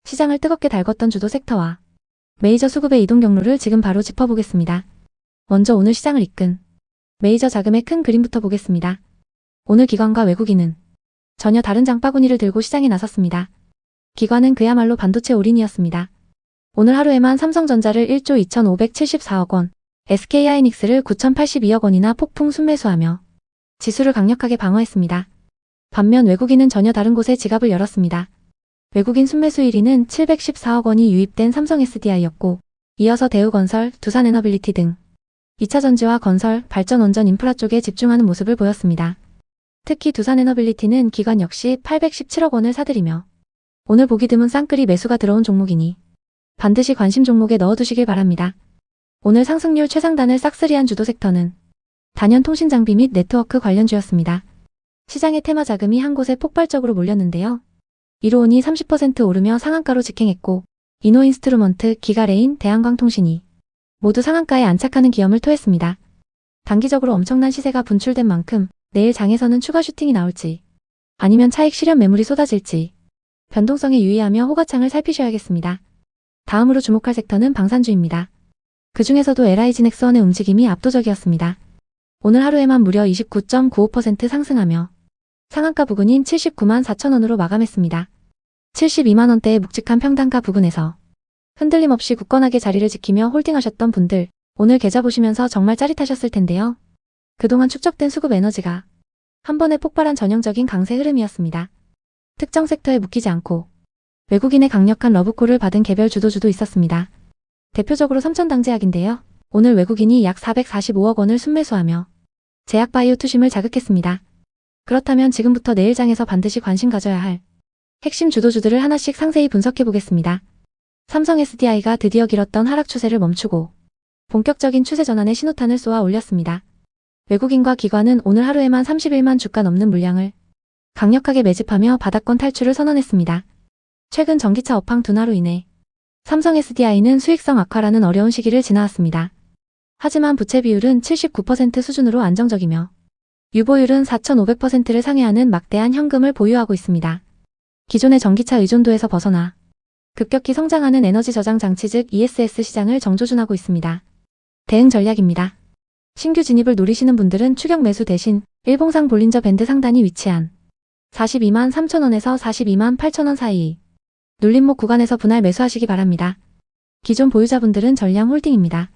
시장을 뜨겁게 달궜던 주도 섹터와 메이저 수급의 이동 경로를 지금 바로 짚어보겠습니다. 먼저 오늘 시장을 이끈 메이저 자금의 큰 그림부터 보겠습니다. 오늘 기관과 외국인은 전혀 다른 장바구니를 들고 시장에 나섰습니다. 기관은 그야말로 반도체 올인이었습니다. 오늘 하루에만 삼성전자를 1조 2,574억 원, SK하이닉스를 9,082억 원이나 폭풍 순매수하며 지수를 강력하게 방어했습니다. 반면 외국인은 전혀 다른 곳에 지갑을 열었습니다. 외국인 순매수 1위는 714억 원이 유입된 삼성 SDI였고, 이어서 대우건설, 두산에너빌리티 등 2차 전지와 건설, 발전 원전 인프라 쪽에 집중하는 모습을 보였습니다. 특히 두산에너빌리티는 기관 역시 817억 원을 사들이며 오늘 보기 드문 쌍끌이 매수가 들어온 종목이니 반드시 관심 종목에 넣어두시길 바랍니다. 오늘 상승률 최상단을 싹쓸이한 주도 섹터는 단연 통신장비 및 네트워크 관련주였습니다. 시장의 테마 자금이 한 곳에 폭발적으로 몰렸는데요. 이로온이 30% 오르며 상한가로 직행했고 이노인스트루먼트, 기가레인, 대한광통신이 모두 상한가에 안착하는 기염을 토했습니다. 단기적으로 엄청난 시세가 분출된 만큼 내일 장에서는 추가 슈팅이 나올지 아니면 차익 실현 매물이 쏟아질지 변동성에 유의하며 호가창을 살피셔야겠습니다. 다음으로 주목할 섹터는 방산주입니다. 그 중에서도 LI진엑스원의 움직임이 압도적이었습니다. 오늘 하루에만 무려 29.95% 상승하며 상한가 부근인 79만 4천 원으로 마감했습니다. 72만 원대의 묵직한 평단가 부근에서 흔들림 없이 굳건하게 자리를 지키며 홀딩하셨던 분들, 오늘 계좌 보시면서 정말 짜릿하셨을 텐데요. 그동안 축적된 수급 에너지가 한 번에 폭발한 전형적인 강세 흐름이었습니다. 특정 섹터에 묶이지 않고 외국인의 강력한 러브콜을 받은 개별 주도주도 있었습니다. 대표적으로 삼천당제약인데요. 오늘 외국인이 약 445억 원을 순매수하며 제약바이오 투심을 자극했습니다. 그렇다면 지금부터 내일 장에서 반드시 관심 가져야 할 핵심 주도주들을 하나씩 상세히 분석해 보겠습니다. 삼성 SDI가 드디어 길었던 하락 추세를 멈추고 본격적인 추세 전환의 신호탄을 쏘아 올렸습니다. 외국인과 기관은 오늘 하루에만 31만 주가 넘는 물량을 강력하게 매집하며 바닥권 탈출을 선언했습니다. 최근 전기차 업황 둔화로 인해 삼성 SDI는 수익성 악화라는 어려운 시기를 지나왔습니다. 하지만 부채 비율은 79% 수준으로 안정적이며 유보율은 4,500%를 상회하는 막대한 현금을 보유하고 있습니다. 기존의 전기차 의존도에서 벗어나 급격히 성장하는 에너지 저장 장치 즉 ESS 시장을 정조준하고 있습니다. 대응 전략입니다. 신규 진입을 노리시는 분들은 추격 매수 대신 일봉상 볼린저 밴드 상단이 위치한 42만 3천 원에서 42만 8천 원 사이 눌림목 구간에서 분할 매수하시기 바랍니다. 기존 보유자분들은 전량 홀딩입니다.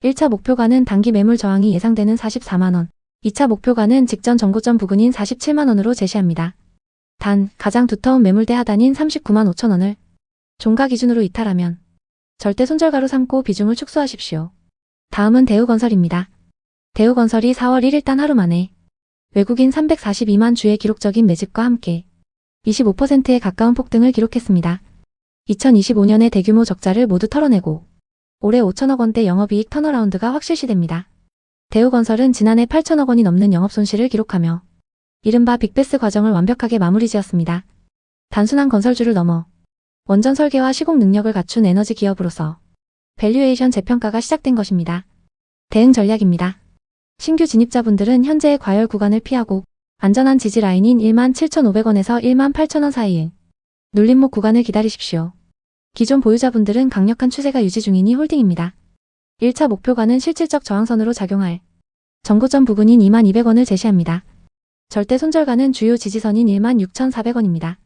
1차 목표가는 단기 매물 저항이 예상되는 44만 원, 2차 목표가는 직전 정고점 부근인 47만 원으로 제시합니다. 단, 가장 두터운 매물대 하단인 39만 5천 원을 종가 기준으로 이탈하면 절대 손절가로 삼고 비중을 축소하십시오. 다음은 대우건설입니다. 대우건설이 4월 1일 단 하루 만에 외국인 342만 주의 기록적인 매집과 함께 25%에 가까운 폭등을 기록했습니다. 2025년의 대규모 적자를 모두 털어내고 올해 5천억 원대 영업이익 턴어라운드가 확실시됩니다. 대우건설은 지난해 8천억 원이 넘는 영업손실을 기록하며 이른바 빅베스 과정을 완벽하게 마무리 지었습니다. 단순한 건설주를 넘어 원전 설계와 시공 능력을 갖춘 에너지 기업으로서 밸류에이션 재평가가 시작된 것입니다. 대응 전략입니다. 신규 진입자분들은 현재의 과열 구간을 피하고 안전한 지지 라인인 17,500원에서 18,000원 사이에 눌림목 구간을 기다리십시오. 기존 보유자분들은 강력한 추세가 유지 중이니 홀딩입니다. 1차 목표가는 실질적 저항선으로 작용할 정고점 부근인 2200원을 제시합니다. 절대 손절가는 주요 지지선인 16,400원입니다.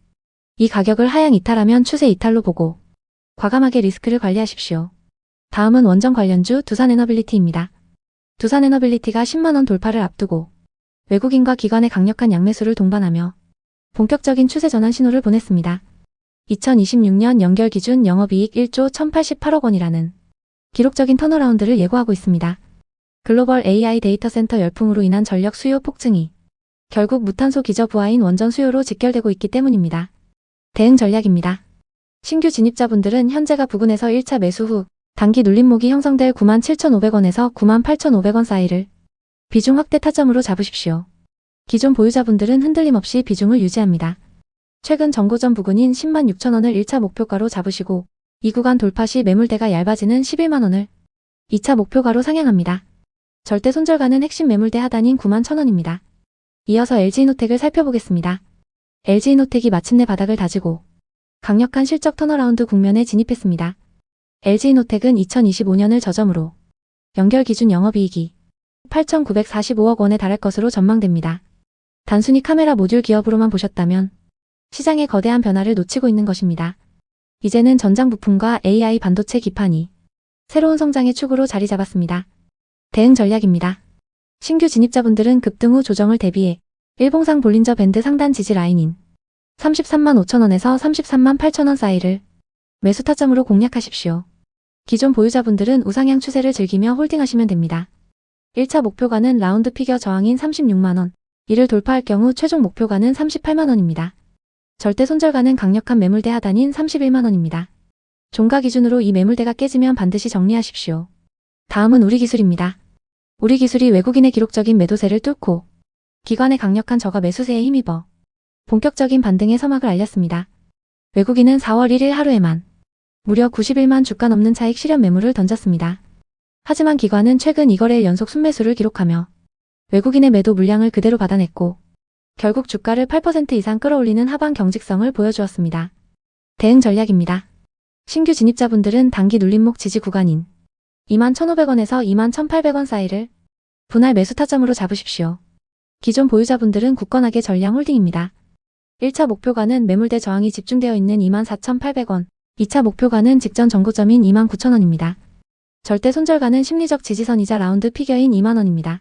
이 가격을 하향 이탈하면 추세 이탈로 보고 과감하게 리스크를 관리하십시오. 다음은 원전 관련주 두산에너빌리티입니다. 두산에너빌리티가 10만원 돌파를 앞두고 외국인과 기관의 강력한 양매수를 동반하며 본격적인 추세 전환 신호를 보냈습니다. 2026년 연결 기준 영업이익 1조 1,088억 원이라는 기록적인 턴어라운드를 예고하고 있습니다. 글로벌 AI 데이터 센터 열풍으로 인한 전력 수요 폭증이 결국 무탄소 기저부하인 원전 수요로 직결되고 있기 때문입니다. 대응 전략입니다. 신규 진입자분들은 현재가 부근에서 1차 매수 후 단기 눌림목이 형성될 97,500원에서 98,500원 사이를 비중 확대 타점으로 잡으십시오. 기존 보유자분들은 흔들림 없이 비중을 유지합니다. 최근 정고점 부근인 10만 6천 원을 1차 목표가로 잡으시고 이 구간 돌파 시 매물대가 얇아지는 11만 원을 2차 목표가로 상향합니다. 절대 손절가는 핵심 매물대 하단인 9만 1천 원입니다. 이어서 LG이노텍을 살펴보겠습니다. LG이노텍이 마침내 바닥을 다지고 강력한 실적 턴어라운드 국면에 진입했습니다. LG이노텍은 2025년을 저점으로 연결 기준 영업이익이 8,945억 원에 달할 것으로 전망됩니다. 단순히 카메라 모듈 기업으로만 보셨다면 시장의 거대한 변화를 놓치고 있는 것입니다. 이제는 전장 부품과 AI 반도체 기판이 새로운 성장의 축으로 자리 잡았습니다. 대응 전략입니다. 신규 진입자분들은 급등 후 조정을 대비해 일봉상 볼린저 밴드 상단 지지 라인인 33만 5천원에서 33만 8천원 사이를 매수 타점으로 공략하십시오. 기존 보유자분들은 우상향 추세를 즐기며 홀딩하시면 됩니다. 1차 목표가는 라운드 피겨 저항인 36만원, 이를 돌파할 경우 최종 목표가는 38만원입니다. 절대 손절가는 강력한 매물대 하단인 31만원입니다. 종가 기준으로 이 매물대가 깨지면 반드시 정리하십시오. 다음은 우리기술입니다. 우리기술이 외국인의 기록적인 매도세를 뚫고 기관의 강력한 저가 매수세에 힘입어 본격적인 반등의 서막을 알렸습니다. 외국인은 4월 1일 하루에만 무려 91만 주가 넘는 차익 실현 매물을 던졌습니다. 하지만 기관은 최근 2거래일 연속 순매수를 기록하며 외국인의 매도 물량을 그대로 받아냈고 결국 주가를 8% 이상 끌어올리는 하방 경직성을 보여주었습니다. 대응 전략입니다. 신규 진입자분들은 단기 눌림목 지지 구간인 21,500원에서 21,800원 사이를 분할 매수 타점으로 잡으십시오. 기존 보유자분들은 굳건하게 전량 홀딩입니다. 1차 목표가는 매물대 저항이 집중되어 있는 24,800원, 2차 목표가는 직전 전고점인 29,000원입니다. 절대 손절가는 심리적 지지선이자 라운드 피겨인 2만원입니다.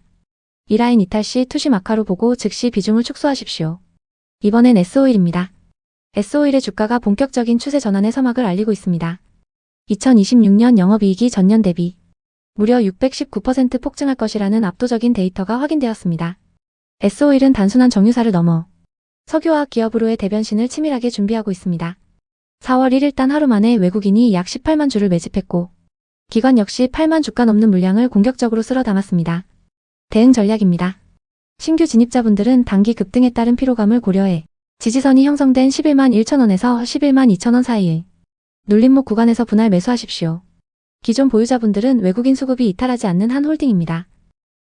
이 라인 이탈 시 투시 마카로 보고 즉시 비중을 축소하십시오. 이번엔 S오일입니다. S오일의 주가가 본격적인 추세 전환의 서막을 알리고 있습니다. 2026년 영업이익이 전년 대비 무려 619% 폭증할 것이라는 압도적인 데이터가 확인되었습니다. S오일은 단순한 정유사를 넘어 석유화학 기업으로의 대변신을 치밀하게 준비하고 있습니다. 4월 1일 단 하루 만에 외국인이 약 18만 주를 매집했고 기관 역시 8만 주가 넘는 물량을 공격적으로 쓸어 담았습니다. 대응 전략입니다. 신규 진입자분들은 단기 급등에 따른 피로감을 고려해 지지선이 형성된 11만 1천원에서 11만 2천원 사이에 눌림목 구간에서 분할 매수하십시오. 기존 보유자분들은 외국인 수급이 이탈하지 않는 한 홀딩입니다.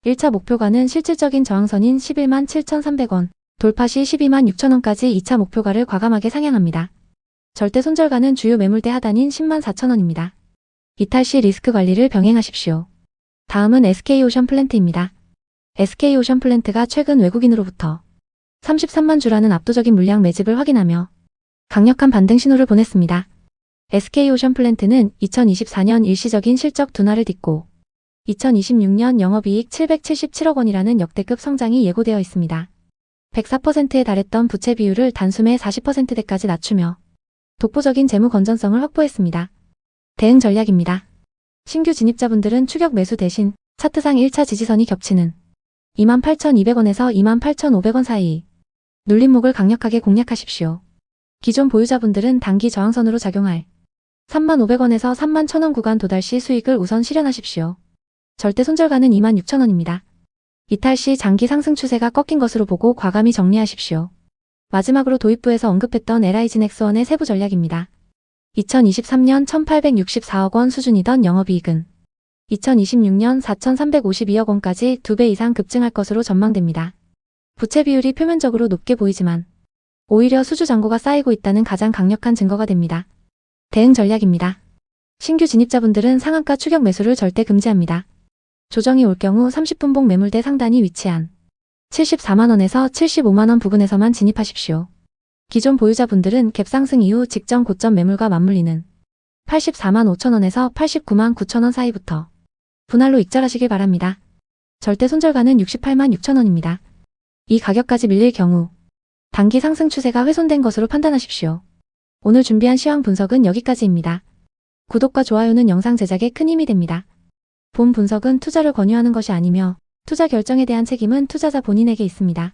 1차 목표가는 실질적인 저항선인 11만 7,300원, 돌파 시 12만 6천원까지 2차 목표가를 과감하게 상향합니다. 절대 손절가는 주요 매물대 하단인 10만 4천원입니다. 이탈 시 리스크 관리를 병행하십시오. 다음은 SK오션플랜트입니다. SK오션플랜트가 최근 외국인으로부터 33만 주라는 압도적인 물량 매집을 확인하며 강력한 반등 신호를 보냈습니다. SK오션플랜트는 2024년 일시적인 실적 둔화를 딛고 2026년 영업이익 777억 원이라는 역대급 성장이 예고되어 있습니다. 104%에 달했던 부채 비율을 단숨에 40%대까지 낮추며 독보적인 재무 건전성을 확보했습니다. 대응 전략입니다. 신규 진입자분들은 추격 매수 대신 차트상 1차 지지선이 겹치는 28,200원에서 28,500원 사이 눌림목을 강력하게 공략하십시오. 기존 보유자분들은 단기 저항선으로 작용할 35,500원에서 31,000원 구간 도달 시 수익을 우선 실현하십시오. 절대 손절가는 26,000원입니다. 이탈 시 장기 상승 추세가 꺾인 것으로 보고 과감히 정리하십시오. 마지막으로 도입부에서 언급했던 LIG넥스원의 세부 전략입니다. 2023년 1,864억 원 수준이던 영업이익은 2026년 4,352억 원까지 2배 이상 급증할 것으로 전망됩니다. 부채 비율이 표면적으로 높게 보이지만 오히려 수주 잔고가 쌓이고 있다는 가장 강력한 증거가 됩니다. 대응 전략입니다. 신규 진입자분들은 상한가 추격 매수를 절대 금지합니다. 조정이 올 경우 30분봉 매물대 상단이 위치한 74만원에서 75만원 부근에서만 진입하십시오. 기존 보유자분들은 갭 상승 이후 직전 고점 매물과 맞물리는 84만 5천원에서 89만 9천원 사이부터 분할로 익절하시길 바랍니다. 절대 손절가는 68만 6천원입니다. 이 가격까지 밀릴 경우 단기 상승 추세가 훼손된 것으로 판단하십시오. 오늘 준비한 시황 분석은 여기까지입니다. 구독과 좋아요는 영상 제작에 큰 힘이 됩니다. 본 분석은 투자를 권유하는 것이 아니며 투자 결정에 대한 책임은 투자자 본인에게 있습니다.